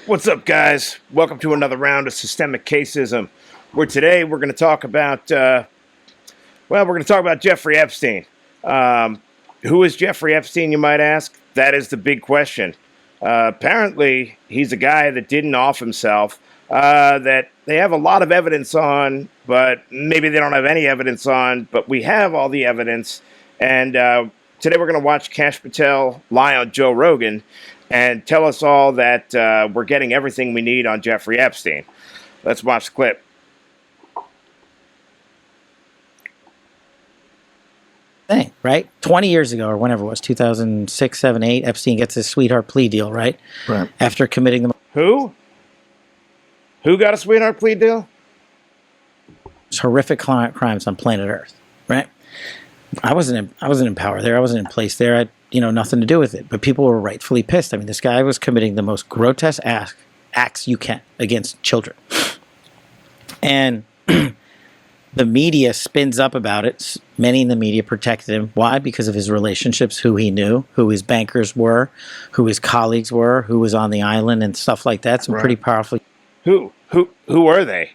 What's up, guys? Welcome to another round of systemic caseism. Where today we're going to talk about, Jeffrey Epstein. Who is Jeffrey Epstein, you might ask? That is the big question. Apparently, he's a guy that didn't off himself, that they have a lot of evidence on, but maybe they don't have any evidence on, but we have all the evidence. And today we're going to watch Kash Patel lie on Joe Rogan and tell us all that we're getting everything we need on Jeffrey Epstein. Let's watch the clip. Thing, right? 20 years ago, or whenever it was, 2006, 7, 8, Epstein gets his sweetheart plea deal, right? Right. After committing the Who? Who got a sweetheart plea deal? most horrific crimes on planet Earth, right? I wasn't in power there. I wasn't in place there. I had, nothing to do with it. But people were rightfully pissed. I mean, this guy was committing the most grotesque acts you can against children. And the media spins up about it. Many in the media protected him. Why? Because of his relationships, who he knew, who his bankers were, who his colleagues were, who was on the island and stuff like that. Some pretty powerful. Who are they?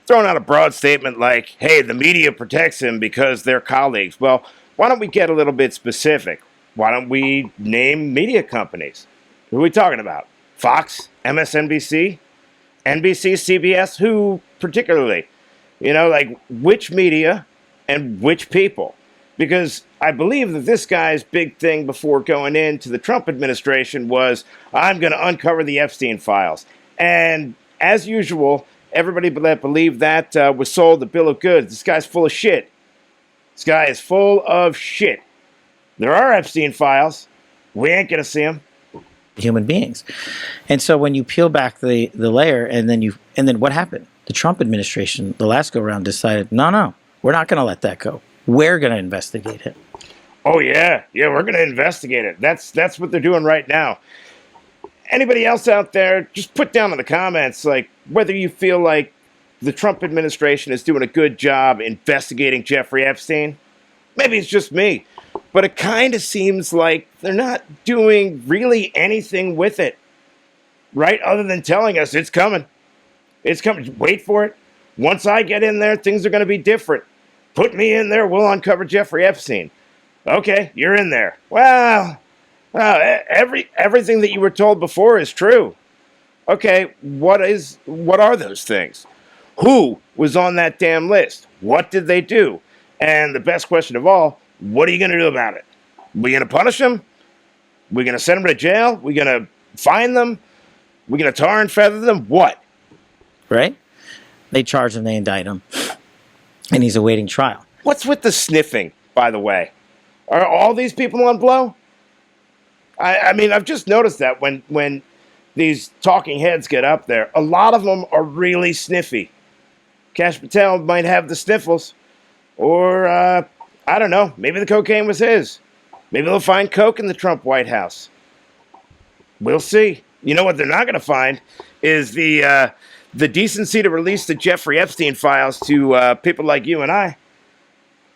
Throwing out a broad statement like, hey, the media protects him because they're colleagues. Well, why don't we get a little bit specific? Why don't we name media companies? Who are we talking about? Fox, MSNBC, NBC, CBS? Who particularly? Which media and which people? Because I believe that this guy's big thing before going into the Trump administration was, I'm going to uncover the Epstein files. And as usual, everybody that believed that was sold a bill of goods. This guy's full of shit. This guy is full of shit. There are Epstein files. We ain't going to see them. Human beings. And so when you peel back the layer and then what happened? The Trump administration, the last go round, decided, no, we're not going to let that go. We're going to investigate it. Oh, yeah, we're going to investigate it. That's what they're doing right now. Anybody else out there, just put down in the comments, whether you feel like the Trump administration is doing a good job investigating Jeffrey Epstein. Maybe it's just me, but it kind of seems like they're not doing really anything with it, right? Other than telling us it's coming. It's coming. Wait for it. Once I get in there, things are going to be different. Put me in there. We'll uncover Jeffrey Epstein. Okay, you're in there. Well, everything that you were told before is true. Okay, what are those things? Who was on that damn list? What did they do? And the best question of all, what are you going to do about it? We going to punish them? We going to send them to jail? We going to fine them? We going to tar and feather them? What? Right? They charge him, they indict him, and he's awaiting trial. What's with the sniffing, by the way? Are all these people on blow? I mean, I've just noticed that when these talking heads get up there, a lot of them are really sniffy. Kash Patel might have the sniffles. Or, I don't know, maybe the cocaine was his. Maybe they'll find coke in the Trump White House. We'll see. You know what they're not going to find is the decency to release the Jeffrey Epstein files to people like you and I.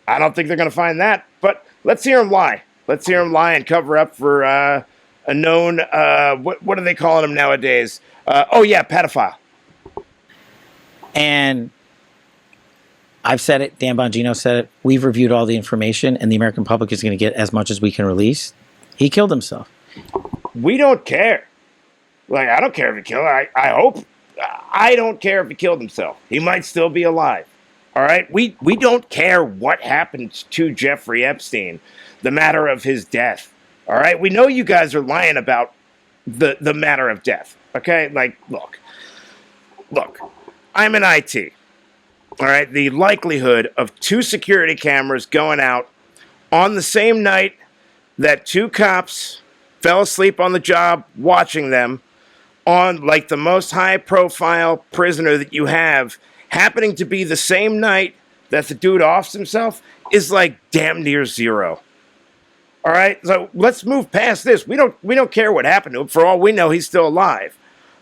I don't think they're going to find that, but let's hear him lie. Let's hear him lie and cover up for a known, what are they calling him nowadays? Pedophile. And I've said it, Dan Bongino said it, we've reviewed all the information, and the American public is going to get as much as we can release. He killed himself. We don't care. I don't care if he killed him. I hope. I don't care if he killed himself. He might still be alive. All right? We don't care what happened to Jeffrey Epstein, the matter of his death. All right? We know you guys are lying about the matter of death. Okay? Look. I'm in IT. All right? The likelihood of 2 security cameras going out on the same night that 2 cops fell asleep on the job watching them on the most high profile prisoner that you have happening to be the same night that the dude offs himself is damn near 0. All right, so let's move past this. We don't care what happened to him. For all we know, he's still alive.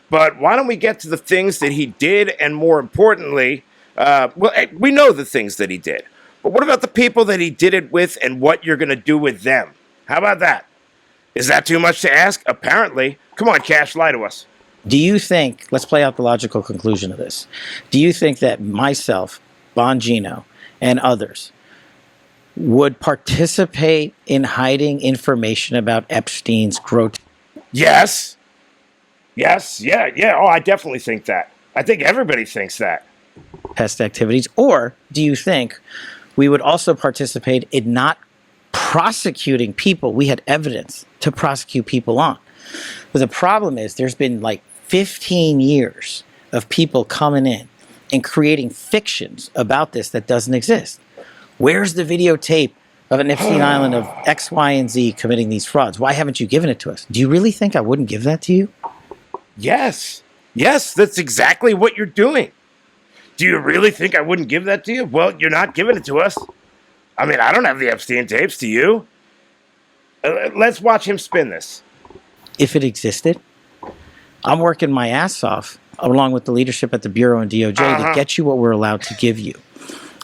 But why don't we get to the things that he did, and more importantly, we know the things that he did. But what about the people that he did it with, and what you're going to do with them? How about that? Is that too much to ask? Apparently. Come on, Cash, lie to us. Do you think, let's play out the logical conclusion of this. Do you think that myself, Bongino, and others would participate in hiding information about Epstein's grotesque Yes. Yes. Yeah. Yeah. Oh, I definitely think that. I think everybody thinks that. activities? Or do you think we would also participate in not prosecuting people we had evidence to prosecute people on? But the problem is there's been like 15 years of people coming in and creating fictions about this that doesn't exist. Where's the videotape of an Epstein Island of X, Y, and Z committing these frauds? Why haven't you given it to us? Do you really think I wouldn't give that to you? Yes. Yes, that's exactly what you're doing. Do you really think I wouldn't give that to you? Well, you're not giving it to us. I mean, I don't have the Epstein tapes, do you? Let's watch him spin this. If it existed, I'm working my ass off along with the leadership at the Bureau and DOJ to get you what we're allowed to give you.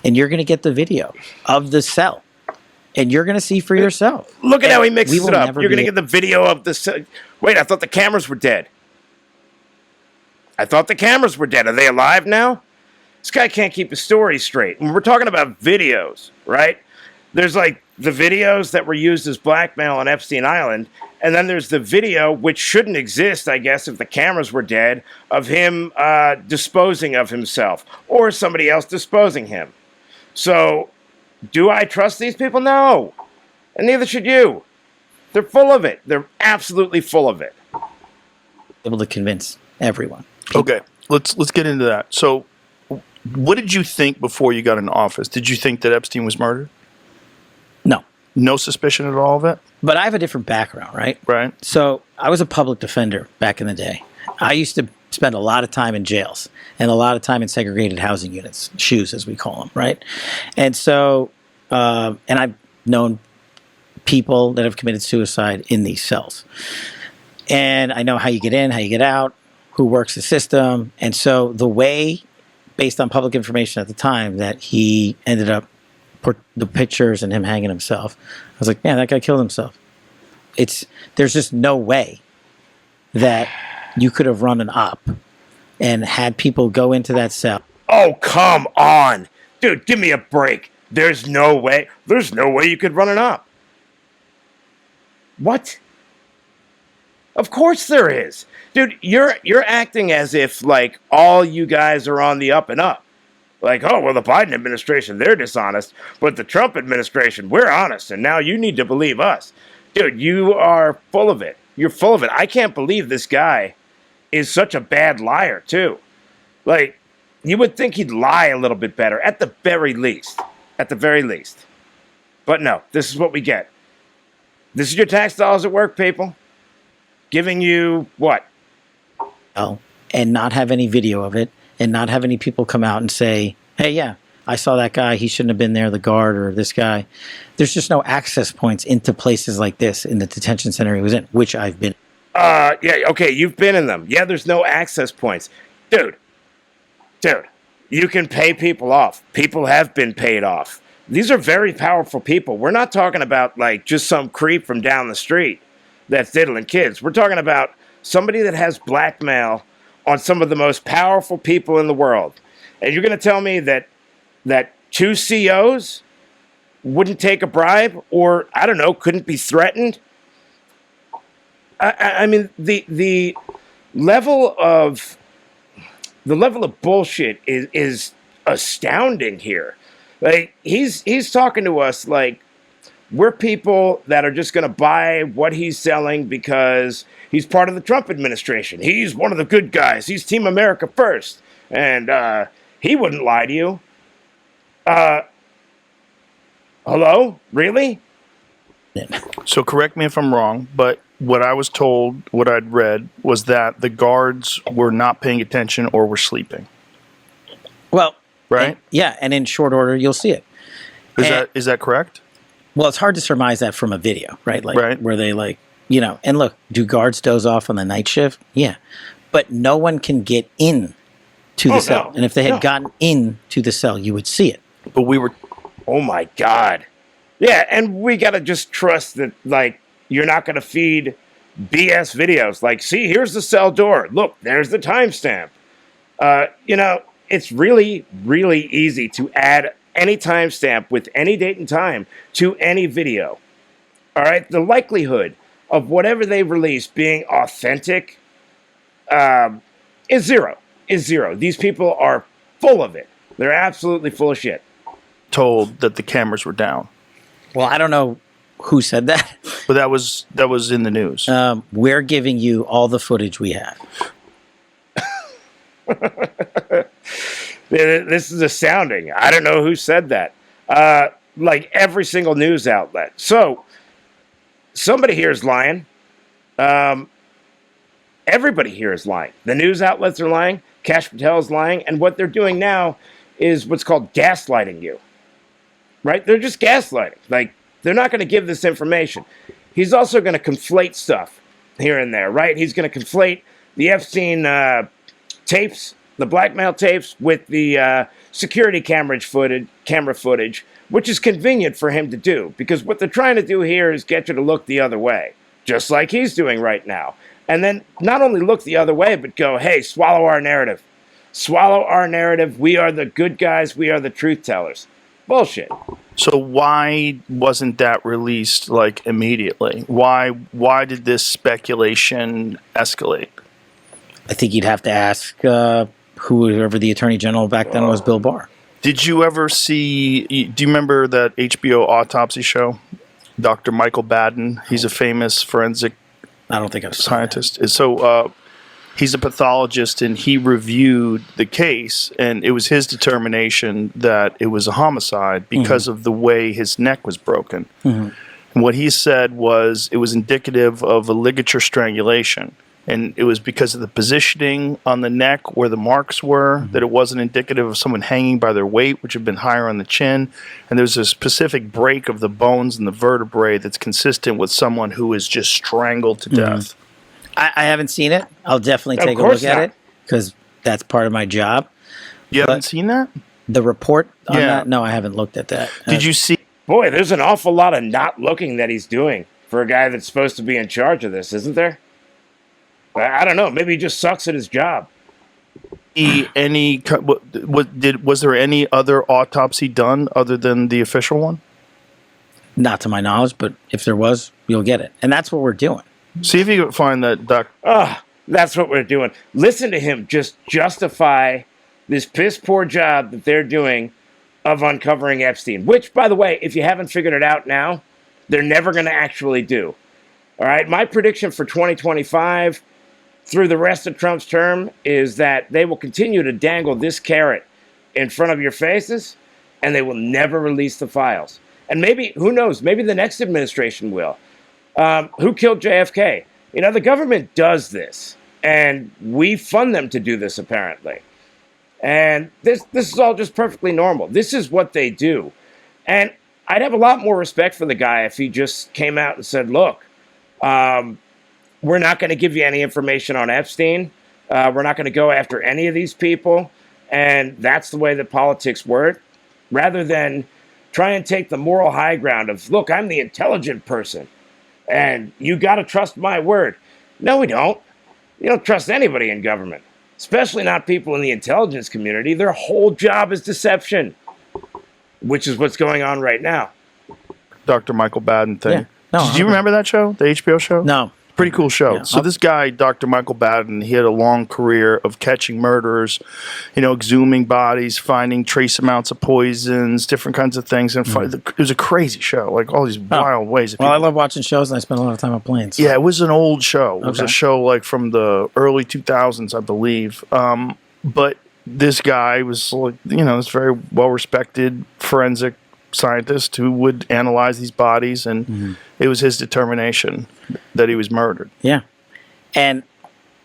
And you're going to get the video of the cell. And you're going to see for yourself. Look at how he mixes it up. never You're going to be- get the video of the cell. Wait, I thought the cameras were dead. I thought the cameras were dead. Are they alive now? This guy can't keep his story straight. And we're talking about videos, right? There's like the videos that were used as blackmail on Epstein Island, and then there's the video, which shouldn't exist, I guess, if the cameras were dead, of him disposing of himself or somebody else disposing him. So, do I trust these people? No. And neither should you. They're full of it. They're absolutely full of it. Able to convince everyone. Okay, let's get into that. So, what did you think before you got in office? Did you think that Epstein was murdered? No. No suspicion at all of it? But I have a different background, right? Right. So I was a public defender back in the day. I used to spend a lot of time in jails and a lot of time in segregated housing units, SHUs as we call them, right? And so, and I've known people that have committed suicide in these cells. And I know how you get in, how you get out, who works the system. And so the way, based on public information at the time, that he ended up, the pictures and him hanging himself, I was like, man, that guy killed himself. There's just no way that you could have run an op and had people go into that cell. Oh, come on. Dude, give me a break. There's no way. There's no way you could run it up. What? Of course there is. Dude, you're acting as if, like, all you guys are on the up and up. Like, oh, well, the Biden administration, they're dishonest. But the Trump administration, we're honest. And now you need to believe us. Dude, you are full of it. You're full of it. I can't believe this guy is such a bad liar, too. Like, you would think he'd lie a little bit better, at the very least. At the very least. But no, this is what we get. This is your tax dollars at work, people. Giving you what? And not have any video of it, and not have any people come out and say, hey, yeah, I saw that guy, he shouldn't have been there, the guard or this guy. There's just no access points into places like this in the detention center he was in, which I've been. Yeah, okay, you've been in them. Yeah, there's no access points. Dude, you can pay people off. People have been paid off. These are very powerful people. We're not talking about, like, just some creep from down the street that's diddling kids. We're talking about somebody that has blackmail on some of the most powerful people in the world. And you're going to tell me that two COs wouldn't take a bribe, or, I don't know, couldn't be threatened? I mean, the level of bullshit is astounding here. Like, he's talking to us like we're people that are just going to buy what he's selling because he's part of the Trump administration. He's one of the good guys. He's Team America first. And he wouldn't lie to you. Hello? Really? So correct me if I'm wrong, but what I was told, what I'd read, was that the guards were not paying attention or were sleeping. Well, right? And in short order, you'll see it. Is that correct? Well, it's hard to surmise that from a video, right? Like, right. Where they, like, you know, and look, do guards doze off on the night shift? Yeah. But no one can get in to the cell. And if they had gotten in to the cell, you would see it. But we were... Oh, my God. Yeah, and we got to just trust that, like, you're not going to feed BS videos like, see, here's the cell door. Look, there's the timestamp. It's really, really easy to add any timestamp with any date and time to any video. All right? The likelihood of whatever they release being authentic is zero. These people are full of it. They're absolutely full of shit. Told that the cameras were down. Well, I don't know who said that, but that was in the news. We're giving you all the footage we have. This is astounding. I don't know who said that. Like every single news outlet. So somebody here is lying. Everybody here is lying. The news outlets are lying. Kash Patel is lying. And what they're doing now is what's called gaslighting you. Right? They're just gaslighting. Like, they're not going to give this information. He's also going to conflate stuff here and there, right? He's going to conflate the Epstein tapes, the blackmail tapes, with the security camera footage, which is convenient for him to do. Because what they're trying to do here is get you to look the other way, just like he's doing right now. And then not only look the other way, but go, hey, swallow our narrative. Swallow our narrative. We are the good guys. We are the truth tellers. Bullshit. So why wasn't that released like immediately? Why did this speculation escalate? I think you'd have to ask whoever the Attorney General back then was, Bill Barr. Did you ever see? Do you remember that HBO autopsy show? Dr. Michael Baden. He's a famous forensic. I don't think I've seen scientist. That. So he's a pathologist, and he reviewed the case, and it was his determination that it was a homicide because of the way his neck was broken. And what he said was it was indicative of a ligature strangulation, and it was because of the positioning on the neck where the marks were, that it wasn't indicative of someone hanging by their weight, which had been higher on the chin. And there's a specific break of the bones and the vertebrae that's consistent with someone who is just strangled to death. I haven't seen it. I'll definitely take a look at it because that's part of my job. You haven't seen that? The report on that? No, I haven't looked at that. Did you see? Boy, there's an awful lot of not looking that he's doing for a guy that's supposed to be in charge of this, isn't there? I don't know. Maybe he just sucks at his job. Was there any other autopsy done other than the official one? Not to my knowledge, but if there was, you'll get it. And that's what we're doing. See if you can find that doc. That's what we're doing. Listen to him just justify this piss poor job that they're doing of uncovering Epstein. Which, by the way, if you haven't figured it out now, they're never going to actually do. All right? My prediction for 2025 through the rest of Trump's term is that they will continue to dangle this carrot in front of your faces, and they will never release the files. And maybe, who knows, maybe the next administration will. Who killed JFK? You know, the government does this, and we fund them to do this, apparently. And this is all just perfectly normal. This is what they do. And I'd have a lot more respect for the guy if he just came out and said, look, we're not going to give you any information on Epstein. We're not going to go after any of these people. And that's the way that politics work. Rather than try and take the moral high ground of, look, I'm the intelligent person. And you got to trust my word. No, we don't. You don't trust anybody in government, especially not people in the intelligence community. Their whole job is deception, which is what's going on right now. Dr. Michael Baden thing. Yeah. No, Did you remember that show, the HBO show? No. Pretty cool show. Yeah. So this guy, Dr. Michael Baden, he had a long career of catching murderers, exhuming bodies, finding trace amounts of poisons, different kinds of things. And it was a crazy show, like all these wild ways. Well, I love watching shows, and I spend a lot of time on planes. So. Yeah, it was an old show. It was a show like from the early 2000s, I believe. But this guy was like, this very well-respected forensic scientist who would analyze these bodies, and it was his determination that he was murdered. Yeah. And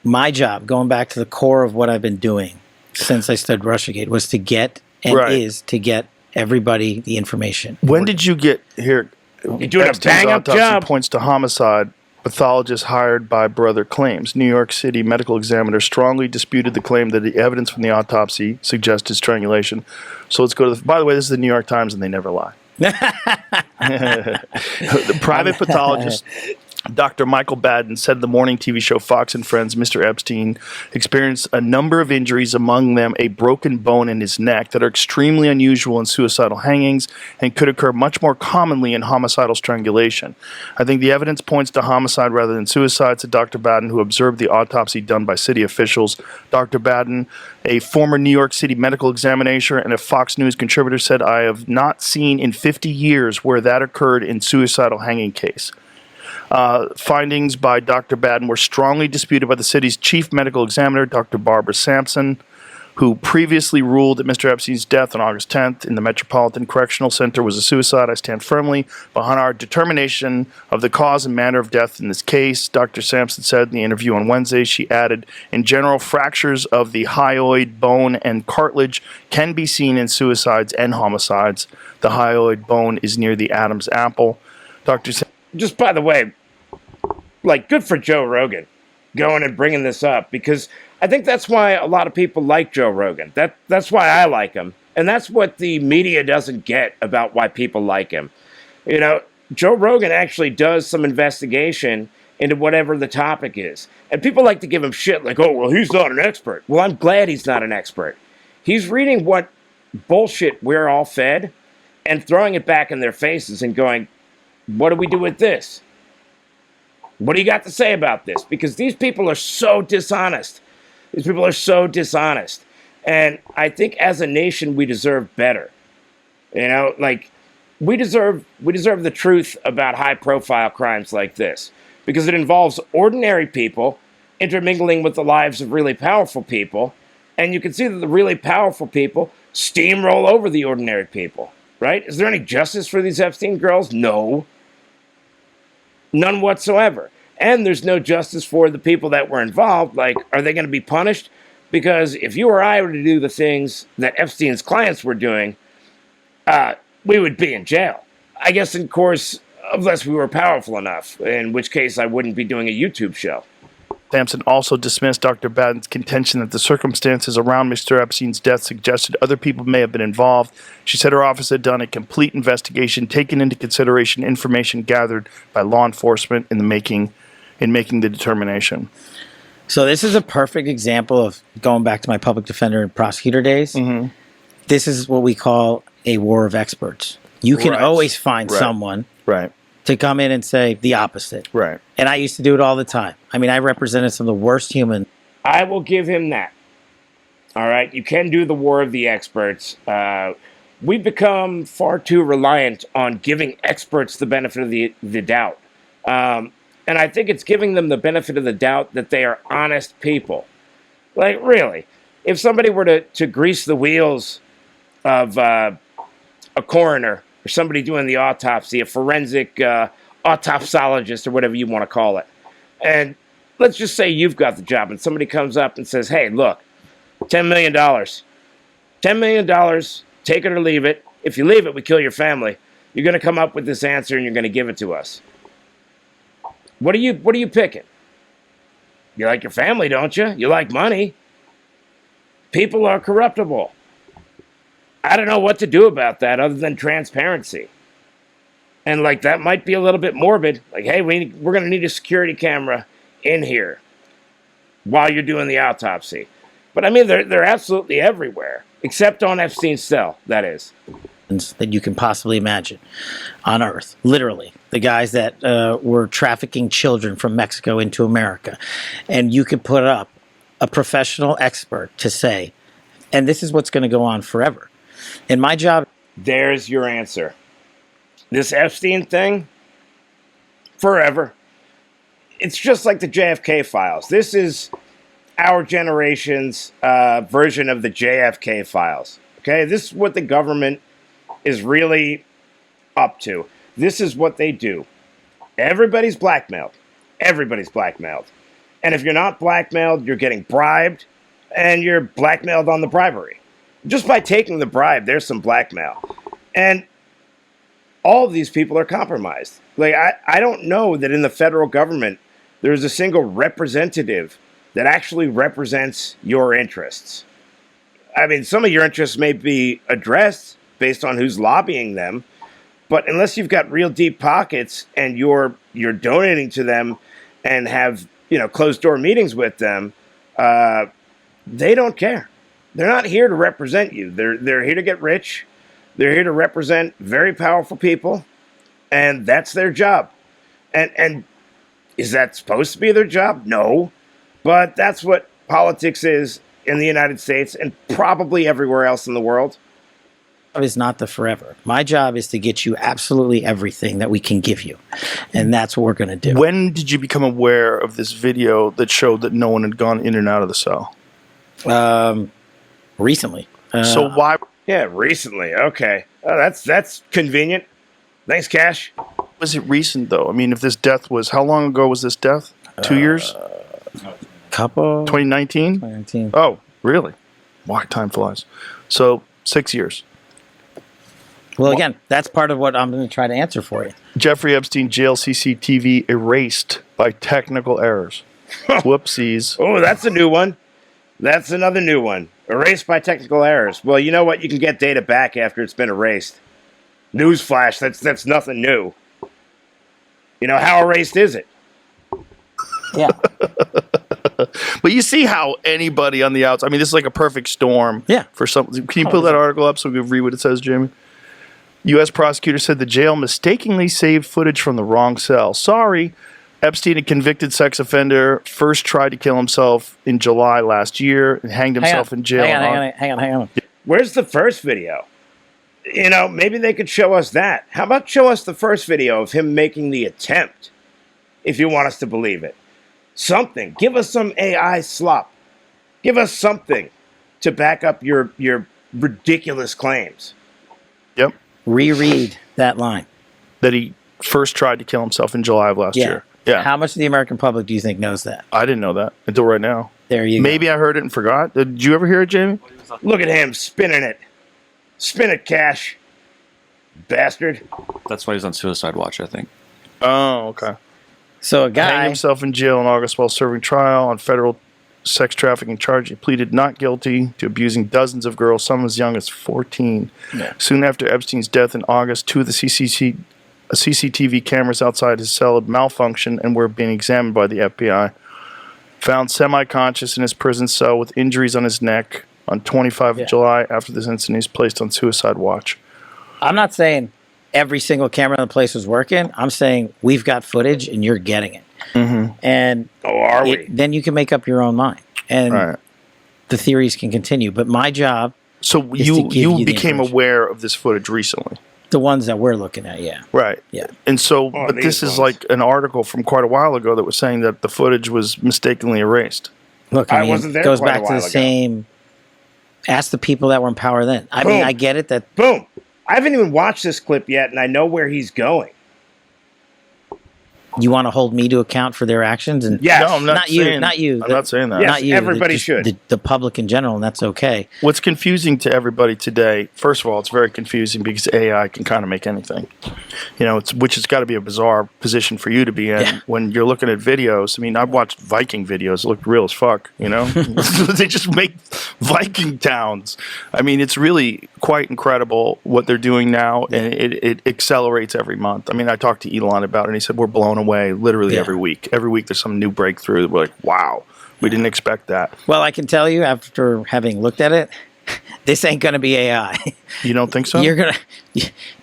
my job, going back to the core of what I've been doing since I studied Russiagate, was to get is to get everybody the information. When did you get here? You're doing a bang-up job. Points to homicide. Pathologist hired by brother claims. New York City medical examiner strongly disputed the claim that the evidence from the autopsy suggested strangulation. So let's go to by the way, this is the New York Times, and they never lie. The private pathologist Dr. Michael Baden said to the morning TV show Fox and Friends Mr. Epstein experienced a number of injuries, among them a broken bone in his neck, that are extremely unusual in suicidal hangings and could occur much more commonly in homicidal strangulation. I think the evidence points to homicide rather than suicide, said Dr. Baden, who observed the autopsy done by city officials. Dr. Baden, a former New York City medical examiner and a Fox News contributor, said, "I have not seen in 50 years where that occurred in suicidal hanging case." Findings by Dr. Baden were strongly disputed by the city's chief medical examiner, Dr. Barbara Sampson, who previously ruled that Mr. Epstein's death on August 10th in the Metropolitan Correctional Center was a suicide. "I stand firmly behind our determination of the cause and manner of death in this case," Dr. Sampson said in the interview on Wednesday. She added, "In general, fractures of the hyoid bone and cartilage can be seen in suicides and homicides. The hyoid bone is near the Adam's apple." Dr. Just by the way, like, good for Joe Rogan going and bringing this up, because I think that's why a lot of people like Joe Rogan. That's why I like him. And that's what the media doesn't get about why people like him. You know, Joe Rogan actually does some investigation into whatever the topic is. And people like to give him shit like, oh, well, he's not an expert. Well, I'm glad he's not an expert. He's reading what bullshit we're all fed and throwing it back in their faces and going, what do we do with this? What do you got to say about this? Because these people are so dishonest. These people are so dishonest. And I think as a nation, we deserve better. You know, like, we deserve the truth about high-profile crimes like this, because it involves ordinary people intermingling with the lives of really powerful people, and you can see that the really powerful people steamroll over the ordinary people, right? Is there any justice for these Epstein girls? No. None whatsoever. And there's no justice for the people that were involved. Like, are they going to be punished? Because if you or I were to do the things that Epstein's clients were doing, we would be in jail. I guess, in course, unless we were powerful enough, in which case I wouldn't be doing a YouTube show. Sampson also dismissed Dr. Baden's contention that the circumstances around Mr. Epstein's death suggested other people may have been involved. She said her office had done a complete investigation, taking into consideration information gathered by law enforcement in making the determination. So this is a perfect example of going back to my public defender and prosecutor days. Mm-hmm. This is what we call a war of experts. You can always find someone to come in and say the opposite. Right. And I used to do it all the time. I mean, I represented some of the worst humans. I will give him that. All right. You can do the war of the experts. We've become far too reliant on giving experts the benefit of the doubt. And I think it's giving them the benefit of the doubt that they are honest people. Like, really, if somebody were to grease the wheels of a coroner or somebody doing the autopsy, a forensic autopsologist or whatever you want to call it, and let's just say you've got the job and somebody comes up and says, hey, look, $10 million. $10 million, take it or leave it. If you leave it, we kill your family. You're going to come up with this answer and you're going to give it to us. What are you picking? You like your family, don't you? You like money. People are corruptible. I don't know what to do about that other than transparency. And like, that might be a little bit morbid. Like, hey, we're going to need a security camera in here while you're doing the autopsy. But I mean, they're absolutely everywhere, except on Epstein's cell, that is. That you can possibly imagine on Earth, literally. The guys that were trafficking children from Mexico into America. And you could put up a professional expert to say, and this is what's going to go on forever. In my job... There's your answer. This Epstein thing, forever. It's just like the JFK files. This is our generation's version of the JFK files. Okay, this is what the government is really up to. This is what they do. Everybody's blackmailed. Everybody's blackmailed. And if you're not blackmailed, you're getting bribed, and you're blackmailed on the bribery. Just by taking the bribe, there's some blackmail. And all of these people are compromised. Like, I don't know that in the federal government there's a single representative that actually represents your interests. I mean, some of your interests may be addressed based on who's lobbying them, But unless you've got real deep pockets and you're donating to them and have closed door meetings with them, they don't care. They're not here to represent you. They're here to get rich. They're here to represent very powerful people, and that's their job. And is that supposed to be their job? No, but that's what politics is in the United States and probably everywhere else in the world. Is not the forever. My job is to get you absolutely everything that we can give you, and that's what we're going to do. When did you become aware of this video that showed that no one had gone in and out of the cell? Recently. So why? Yeah, recently. Okay, that's convenient. Thanks, Cash. Was it recent though? I mean, if this death was, how long ago was this death? 2 years? Couple. 2019. 2019. Oh, really? Why time flies? So 6 years. Well, again, that's part of what I'm going to try to answer for you. Jeffrey Epstein jail CCTV erased by technical errors. Whoopsies. Oh, that's a new one. That's another new one. Erased by technical errors. Well, you know what? You can get data back after it's been erased. Newsflash, that's nothing new. How erased is it? Yeah. But you see how anybody on the outside, I mean, this is like a perfect storm. Yeah. For something. Can you pull that article up so we can read what it says, Jamie? U.S. prosecutor said the jail mistakenly saved footage from the wrong cell. Sorry. Epstein, a convicted sex offender, first tried to kill himself in July last year and hanged himself in jail. Hang on. Where's the first video? Maybe they could show us that. How about show us the first video of him making the attempt, if you want us to believe it? Something. Give us some AI slop. Give us something to back up your ridiculous claims. Yep. Reread that line. That he first tried to kill himself in July of last year. Yeah. How much of the American public do you think knows that? I didn't know that until right now. There you go. Maybe I heard it and forgot. Did you ever hear it, Jamie? Look at him spinning it. Spin it, Cash. Bastard. That's why he's on suicide watch, I think. Oh, okay. So a Hanged guy himself in jail in August while serving trial on federal sex trafficking charge. He pleaded not guilty to abusing dozens of girls, some as young as 14. Yeah. Soon after Epstein's death in August, two of the CCTV cameras outside his cell had malfunctioned and were being examined by the FBI. Found semi-conscious in his prison cell with injuries on his neck on 25 of July. After this incident, he's placed on suicide watch. I'm not saying every single camera in the place was working. I'm saying we've got footage and you're getting it. Mm-hmm. And are we? Then you can make up your own mind. And the theories can continue. But my job So is to give you the became information. aware of this footage recently. The ones that we're looking at, yeah. Right. Yeah. And so, Oh, but these this is ones. like an article from quite a while ago that was saying that the footage was mistakenly erased. Look, I wasn't there it goes quite a back to while the ago. same. Ask the people that were in power then. I mean, Boom. I get it that Boom. I haven't even watched this clip yet, and I know where he's going. you want to hold me to account for their actions, and Yes. No, I'm not not you, saying, not you. I'm not saying that. Yes, not you. everybody just should. The public in general, and that's okay. What's confusing to everybody today, first of all, it's very confusing because AI can kind of make anything. Which has got to be a bizarre position for you to be in Yeah. when you're looking at videos. I mean, I've watched Viking videos. It looked real as fuck, They just make Viking towns. I mean, it's really quite incredible what they're doing now, and it accelerates every month. I mean, I talked to Elon about it, and he said we're blown away literally every week. Every week there's some new breakthrough that we're like, wow, we didn't expect that. Well, I can tell you after having looked at it, this ain't going to be AI. You don't think so? You're gonna.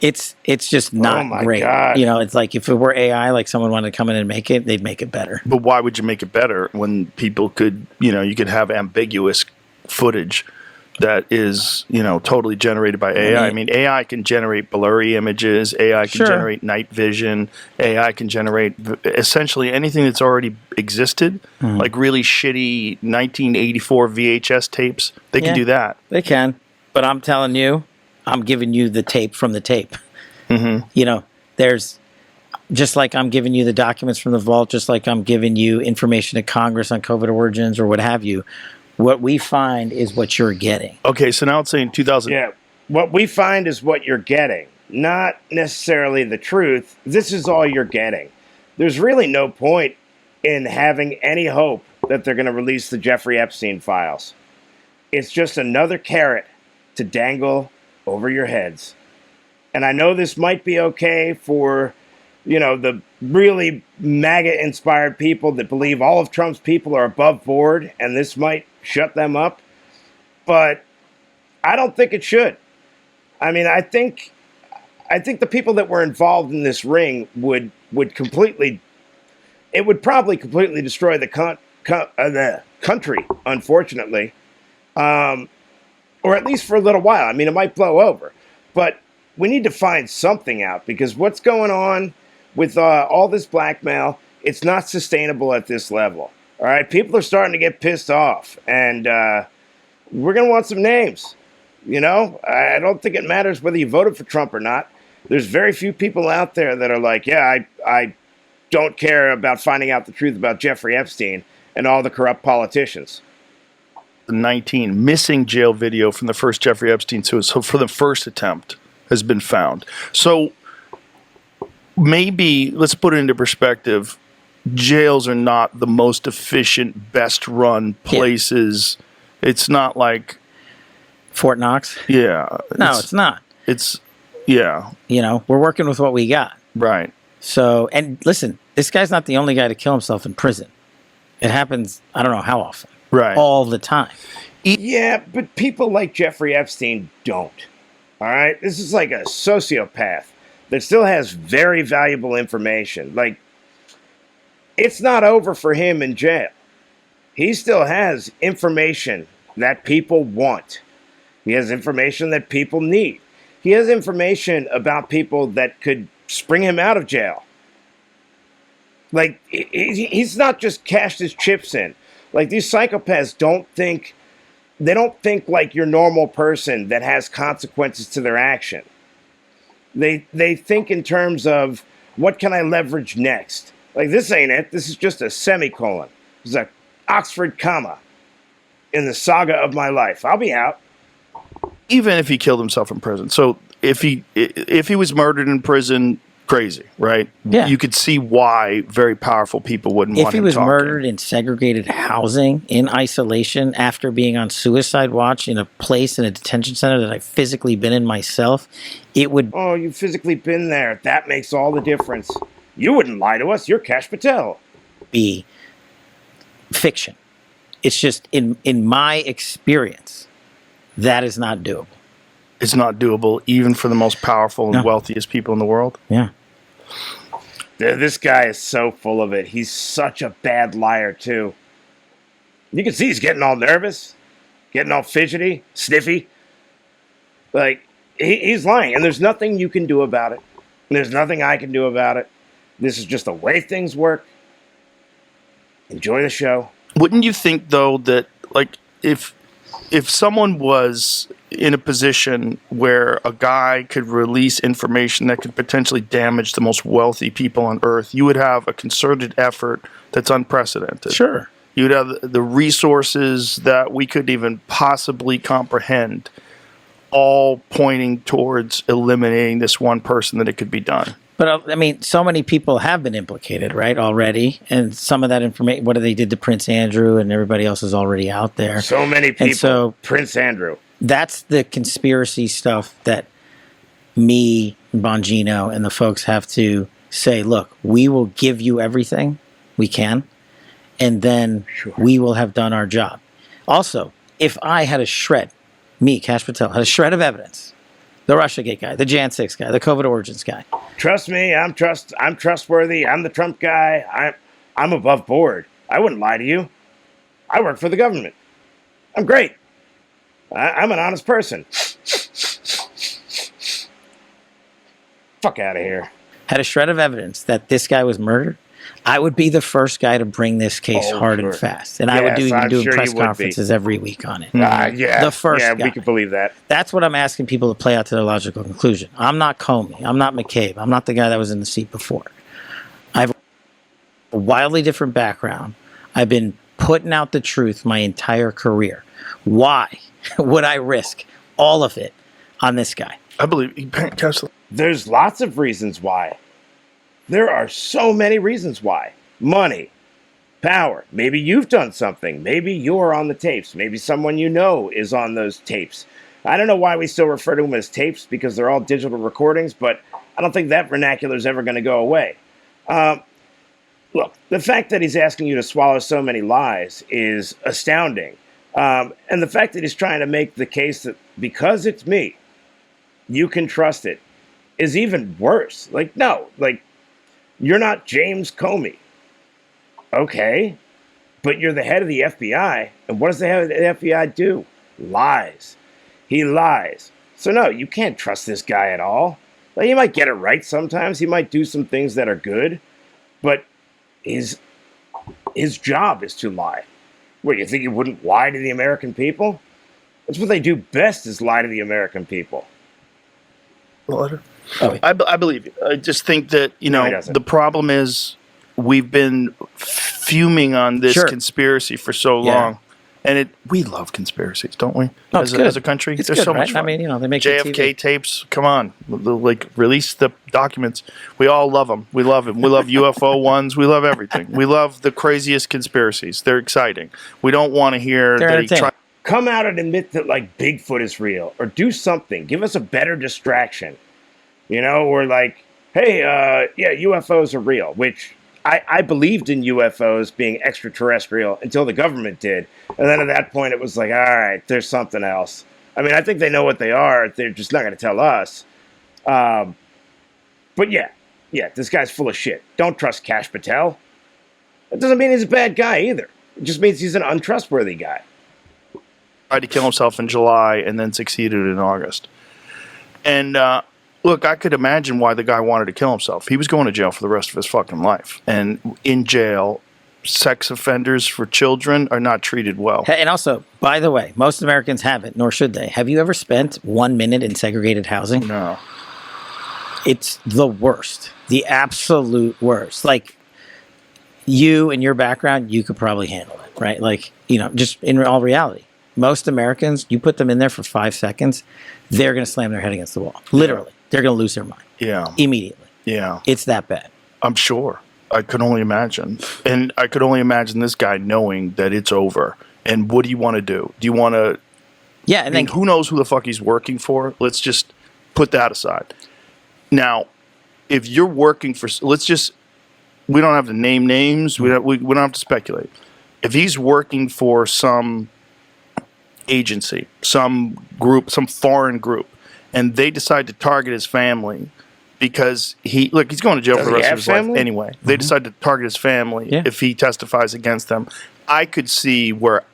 It's just not my great. God. It's like if it were AI, like someone wanted to come in and make it, they'd make it better. But why would you make it better when people could, you could have ambiguous footage that is, totally generated by AI? I mean, AI can generate blurry images. AI can generate night vision. AI can generate essentially anything that's already existed, like really shitty 1984 VHS tapes. They can Yeah. do that. They can, but I'm telling you, I'm giving you the tape from the tape. Mm-hmm. There's just like I'm giving you the documents from the vault, just like I'm giving you information to Congress on COVID origins or what have you. What we find is what you're getting. Okay, so now it's saying 2000. Yeah. What we find is what you're getting, not necessarily the truth. This is all you're getting. There's really no point in having any hope that they're going to release the Jeffrey Epstein files. It's just another carrot to dangle over your heads. And I know this might be okay for, the really MAGA-inspired people that believe all of Trump's people are above board, and this might shut them up. But I don't think it should. I mean, I think the people that were involved in this ring would completely, it would probably completely destroy the country, unfortunately, or at least for a little while. I mean, it might blow over, but we need to find something out, because what's going on with all this blackmail, it's not sustainable at this level. All right, people are starting to get pissed off, and we're going to want some names. I don't think it matters whether you voted for Trump or not. There's very few people out there that are like, yeah, I don't care about finding out the truth about Jeffrey Epstein and all the corrupt politicians. 19 missing jail video from the first Jeffrey Epstein suicide. So for the first attempt has been found. So maybe let's put it into perspective. Jails are not the most efficient, best run places. Yeah. It's not like Fort Knox. Yeah. No, it's not. It's yeah. We're working with what we got. Right. So, and listen, this guy's not the only guy to kill himself in prison. It happens, I don't know how often. Right. All the time. Yeah, but people like Jeffrey Epstein don't. All right? This is like a sociopath that still has very valuable information. Like, it's not over for him in jail. He still has information that people want. He has information that people need. He has information about people that could spring him out of jail. Like, he's not just cashed his chips in. Like, these psychopaths don't think like your normal person that has consequences to their action. They think in terms of, what can I leverage next? Like, this ain't it. This is just a semicolon. This is a Oxford comma in the saga of my life. I'll be out. Even if he killed himself in prison. So if he was murdered in prison, crazy, right? Yeah. You could see why very powerful people wouldn't want him If he was talking. murdered in segregated housing, in isolation, after being on suicide watch in a place in a detention center that I've physically been in myself, it would... Oh, you've physically been there. That makes all the difference. You wouldn't lie to us. You're Kash Patel. ...be fiction. It's just, in my experience, that is not doable. It's not doable even for the most powerful and wealthiest people in the world. Yeah. This guy is so full of it. He's such a bad liar, too. You can see he's getting all nervous, getting all fidgety, sniffy. Like, he's lying, and there's nothing you can do about it. And there's nothing I can do about it. This is just the way things work. Enjoy the show. Wouldn't you think, though, that, like, if someone was in a position where a guy could release information that could potentially damage the most wealthy people on earth, you would have a concerted effort that's unprecedented. Sure. You would have the resources that we couldn't even possibly comprehend, all pointing towards eliminating this one person that it could be done. But, I mean, so many people have been implicated, right, already. And some of that information, what they did to Prince Andrew and everybody else is already out there. So many people. And so Prince Andrew. That's the conspiracy stuff that me, Bongino, and the folks have to say, look, we will give you everything we can, and then we will have done our job. Also, if I had a shred, me, Kash Patel, had a shred of evidence, the Russiagate guy, the Jan 6 guy, the COVID origins guy. Trust me, I'm trustworthy. I'm the Trump guy. I'm above board. I wouldn't lie to you. I work for the government. I'm great. I'm an honest person. Fuck out of here. Had a shred of evidence that this guy was murdered, I would be the first guy to bring this case hard and fast. And I would do press conferences every week on it. Yeah. The first guy. We could believe that. That's what I'm asking people to play out to their logical conclusion. I'm not Comey. I'm not McCabe. I'm not the guy that was in the seat before. I have a wildly different background. I've been putting out the truth my entire career. Why would I risk all of it on this guy? I believe there's lots of reasons why. There are so many reasons why. Money, power. Maybe you've done something. Maybe you're on the tapes. Maybe someone you know is on those tapes. I don't know why we still refer to them as tapes because they're all digital recordings, but I don't think that vernacular is ever going to go away. Look, the fact that he's asking you to swallow so many lies is astounding. And the fact that he's trying to make the case that because it's me, you can trust it is even worse. Like, no, like, you're not James Comey. Okay, but you're the head of the FBI. And what does the head of the FBI do? Lies. He lies. So no, you can't trust this guy at all. Like, he might get it right sometimes. He might do some things that are good, but his job is to lie. What, you think he wouldn't lie to the American people? That's what they do best, is lie to the American people. Well, Oh, I believe you. I just think that, you No, he know, doesn't. the problem is we've been fuming on this Sure. conspiracy for so Yeah. long. And we love conspiracies, don't we? No, as, it's good. as a country, It's they're good, so right? much fun. I mean, you know, they make good JFK TV. tapes, come on, like release the documents. We all love them. We love them. We love UFO ones. We love everything. We love the craziest conspiracies. They're exciting. We don't want to hear They're that he entertaining. tried. Come out and admit that, like, Bigfoot is real, or do something. Give us a better distraction. You know, or like, hey, yeah, UFOs are real, which I believed in UFOs being extraterrestrial until the government did. And then at that point, it was like, all right, there's something else. I mean, I think they know what they are. They're just not going to tell us. But yeah, this guy's full of shit. Don't trust Kash Patel. That doesn't mean he's a bad guy either. It just means he's an untrustworthy guy. Tried to kill himself in July and then succeeded in August. And look, I could imagine why the guy wanted to kill himself. He was going to jail for the rest of his fucking life. And in jail, sex offenders for children are not treated well. Hey, and also, by the way, most Americans haven't, nor should they. Have you ever spent 1 minute in segregated housing? No. It's the worst, the absolute worst. Like, you and your background, you could probably handle it, right? Like, you know, just in all reality, most Americans, you put them in there for 5 seconds, they're going to slam their head against the wall. Literally. They're going to lose their mind Yeah. immediately. Yeah. It's that bad. I'm sure. I could only imagine. And I could only imagine this guy knowing that it's over. And what do you want to do? Do you want to... Yeah, I and mean, then who knows who the fuck he's working for? Let's just put that aside. Now, if you're working for... Let's just... We don't have to name names. We don't have to speculate. If he's working for some agency, some group, some foreign group, and they decide to target his family because he's going to jail for the rest of his life anyway. They decide to target his family if he testifies against them. I could see where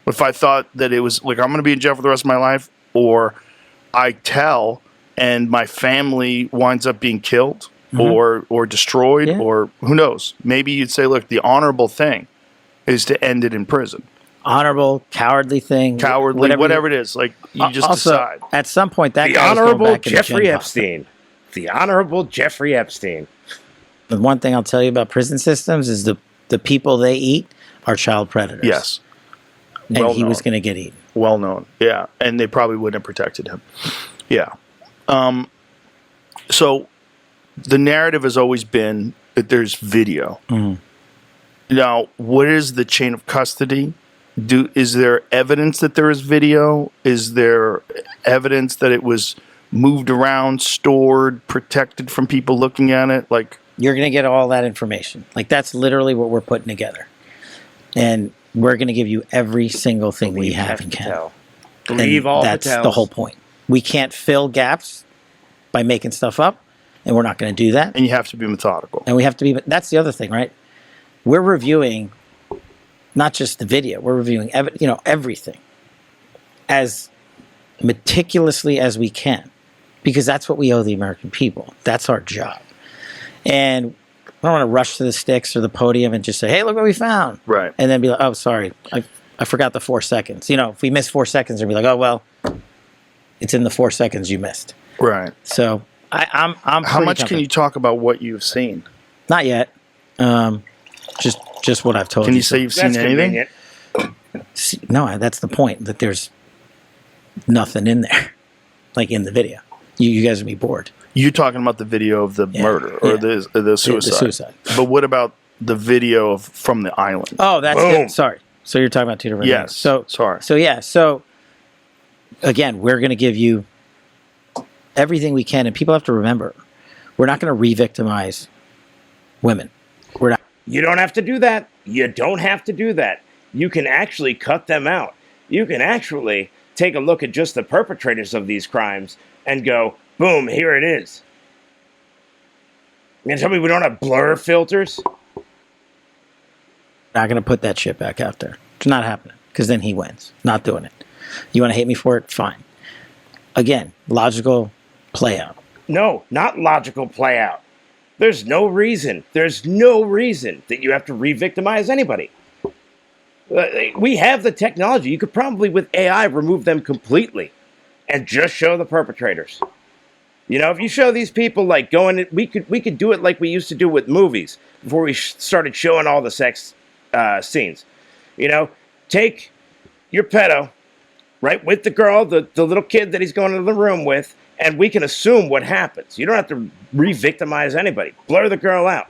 if I thought that it was like, I'm going to be in jail for the rest of my life, or I tell and my family winds up being killed or destroyed, or who knows, maybe you'd say, look, the honorable thing is to end it in prison. honorable, cowardly thing. Whatever it is. Like, you just also, decide. At some point, that The guy was going Honorable back into Jeffrey gen pop. Epstein. The Honorable Jeffrey Epstein. The one thing I'll tell you about prison systems is the people they eat are child predators. Yes. And Well he was known. going to get eaten. Well known. Yeah. And they probably wouldn't have protected him. Yeah. So the narrative has always been that there's video. Now, what is the chain of custody? Is there evidence that there is video? Is there evidence that it was moved around, stored, protected from people looking at it? Like, You're going to get all that information. Like, that's literally what we're putting together. And we're going to give you every single thing we have in Canada. Believe all That's Patels. the whole point. We can't fill gaps by making stuff up, and we're not going to do that. and you have to be methodical. And we have to be, that's the other thing, right? We're reviewing not just the video, we're reviewing everything as meticulously as we can, because that's what we owe the American people. That's our job. And I don't want to rush to the sticks or the podium and just say, hey, look what we found. Right. And then be like, oh, sorry, I forgot the 4 seconds. If we miss 4 seconds, we'll be like, oh, well, it's in the 4 seconds you missed. Right. So I'm How pretty much can confident. you talk about what you've seen? Not yet. Just what I've told you. Can you say you've seen That's anything? convenient. No, that's the point, that there's nothing in there, like in the video. You guys would be bored. You're talking about the video of the murder or yeah. the suicide. The suicide. But what about the video from the island? Oh, that's Boom. good. Sorry. So you're talking about two different Yes. things. Sorry. So again, we're going to give you everything we can. And people have to remember, we're not going to re-victimize women. We're not. You don't have to do that. You don't have to do that. You can actually cut them out. You can actually take a look at just the perpetrators of these crimes and go, boom, here it is. You gonna tell me we don't have blur filters? Not going to put that shit back out there. It's not happening because then he wins. Not doing it. You want to hate me for it? Fine. Again, logical play out. No, not logical play out. There's no reason that you have to re-victimize anybody. We have the technology. You could probably, with AI, remove them completely and just show the perpetrators. You know, if you show these people like going, we could do it like we used to do with movies before we started showing all the sex scenes. You know, take your pedo, right, with the girl, the little kid that he's going to the room with, and we can assume what happens. You don't have to re-victimize anybody. Blur the girl out.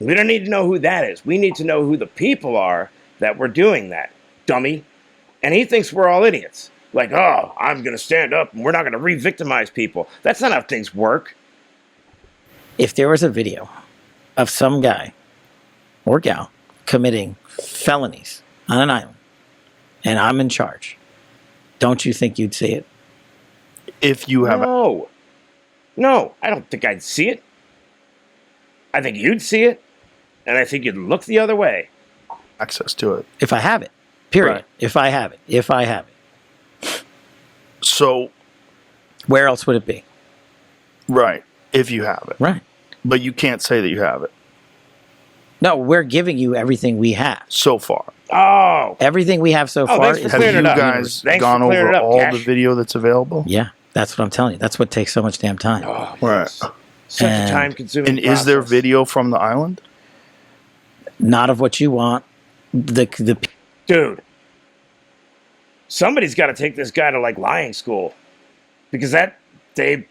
We don't need to know who that is. We need to know who the people are that were doing that, dummy. And he thinks we're all idiots. Like, oh, I'm going to stand up and we're not going to re-victimize people. That's not how things work. If there was a video of some guy or gal committing felonies on an island and I'm in charge, don't you think you'd see it? If you have No, I don't think I'd see it. I think you'd see it, and I think you'd look the other way. access to it. If I have it, period. Right. If I have it. So, Where else would it be? right, if you have it. Right. But you can't say that you have it No, we're giving you everything we have. so far. Oh, Everything we have so far thanks for is Have clearing you it up. guys Thanks gone for clearing over it up, all Cash. the video that's available? Yeah, that's what I'm telling you. That's what takes so much damn time. oh Right. such a And- time-consuming And is there process. video from the island? Not of what you want. The Dude, somebody's got to take this guy to like lying school, because they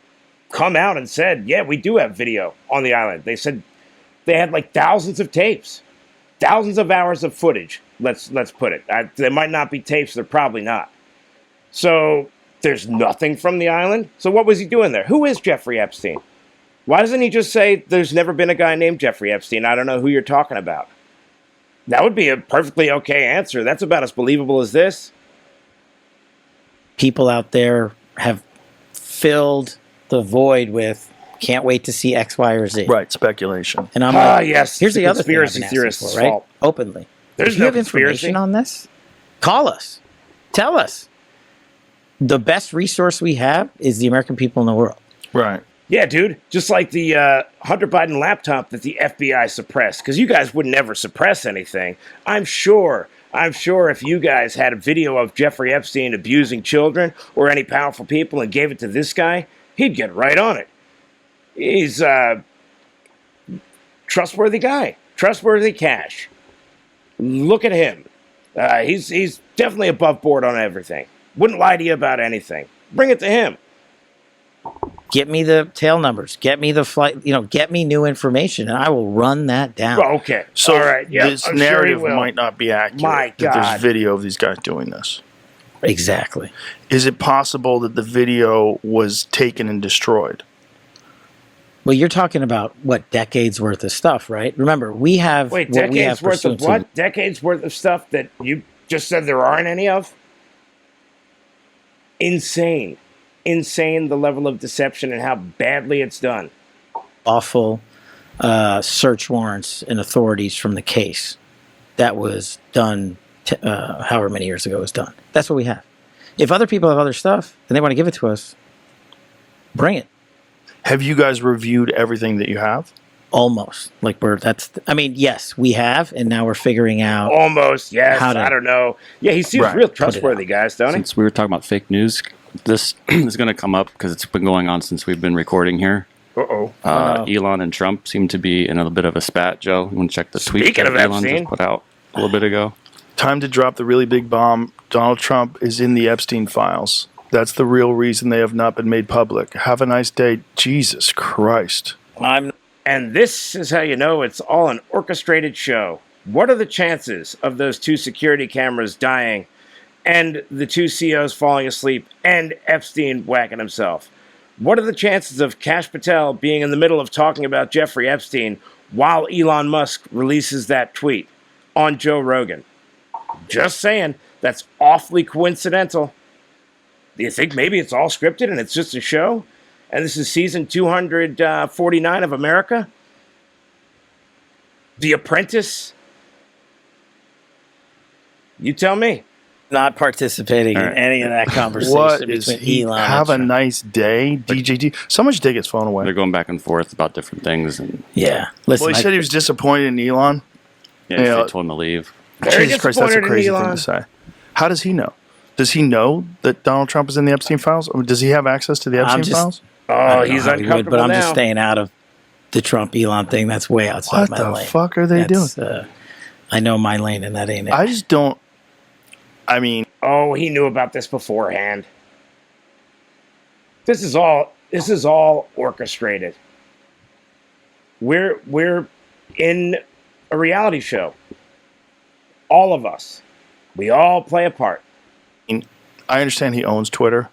come out and said, yeah, we do have video on the island. They said they had like thousands of tapes, thousands of hours of footage. Let's put it. There might not be tapes. They're probably not. So there's nothing from the island. So what was he doing there? Who is Jeffrey Epstein? Why doesn't he just say there's never been a guy named Jeffrey Epstein? I don't know who you're talking about. That would be a perfectly okay answer. That's about as believable as this. people out there have filled the void with can't wait to see X, Y, or Z. Right, speculation. And I'm Ah, like, yes. here's the other conspiracy thing I've been asking theorists' for, right? fault. Openly. There's if you no have conspiracy. information on this, call us. Tell us. The best resource we have is the American people in the world. Right. Yeah, dude. Just like the Hunter Biden laptop that the FBI suppressed, because you guys would never suppress anything. I'm sure if you guys had a video of Jeffrey Epstein abusing children or any powerful people and gave it to this guy, he'd get right on it. He's a trustworthy guy. Trustworthy Cash. Look at him. He's definitely above board on everything. Wouldn't lie to you about anything. Bring it to him. Get me the tail numbers. Get me the flight. Get me new information, and I will run that down. Well, okay. So all right. Yeah, this I'm sure he narrative will. might not be accurate. My that God. there's video of these guys doing this. Exactly. Is it possible that the video was taken and destroyed? Well, you're talking about decades worth of stuff, right? Remember, we have Wait, what we have decades worth of pursuant to- what? Decades worth of stuff that you just said there aren't any of? Insane. Insane, the level of deception and how badly it's done. awful search warrants and authorities from the case that was done however many years ago it was done. That's what we have. If other people have other stuff and they want to give it to us, bring it. Have you guys reviewed everything that you have? Almost. Yes, we have, and now we're figuring out. Almost, yes. How to- I don't know. Yeah, he seems Right. real Put it trustworthy, out. guys, don't he? Since we were talking about fake news, this is going to come up because it's been going on since we've been recording here. Uh-oh. Elon and Trump seem to be in a bit of a spat, Joe. You want to check the tweet Speaking that of Elon Epstein. just put out a little bit ago? Time to drop the really big bomb. Donald Trump is in the Epstein files. That's the real reason they have not been made public. Have a nice day. Jesus Christ. And this is how you know it's all an orchestrated show. What are the chances of those two security cameras dying and the two CEOs falling asleep, and Epstein whacking himself. What are the chances of Kash Patel being in the middle of talking about Jeffrey Epstein while Elon Musk releases that tweet on Joe Rogan? Just saying, that's awfully coincidental. Do you think maybe it's all scripted and it's just a show? And this is season 249 of America? The Apprentice? You tell me. Not participating in any of that conversation What is between he? Elon Have and a Trump. nice day, DJD. Someone should take his phone away. They're going back and forth about different things, and Yeah. Listen, Well, he said he was disappointed in Elon. yeah, Yeah. they told him to leave. Very Jesus Christ, that's a disappointed in crazy thing Elon. to say. How does he know? Does he know that Donald Trump is in the Epstein files? Or does he have access to the Epstein just- files? Oh, I don't know he's how he would, uncomfortable but I'm now. just staying out of the Trump Elon thing. That's way outside What my the lane. fuck are they doing? I know my lane, and that ain't it. I just don't. I mean, Oh, he knew about this beforehand. This is all orchestrated. We're in a reality show. All of us. We all play a part. I understand he owns Twitter.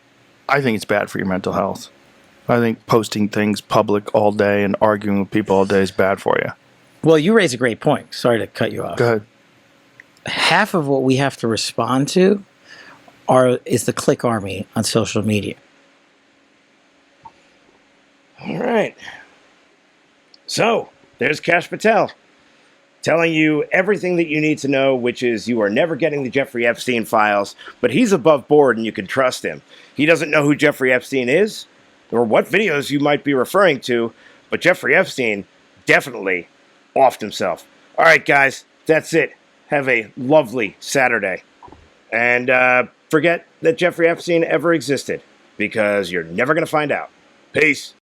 I think it's bad for your mental health. I think posting things public all day and arguing with people all day is bad for you. Well, you raise a great point. Sorry to cut you off. Go ahead. Half of what we have to respond to is the click army on social media. All right. So, there's Kash Patel telling you everything that you need to know, which is you are never getting the Jeffrey Epstein files, but he's above board and you can trust him. He doesn't know who Jeffrey Epstein is or what videos you might be referring to, but Jeffrey Epstein definitely offed himself. All right, guys, that's it. Have a lovely Saturday. And forget that Jeffrey Epstein ever existed, because you're never going to find out. Peace.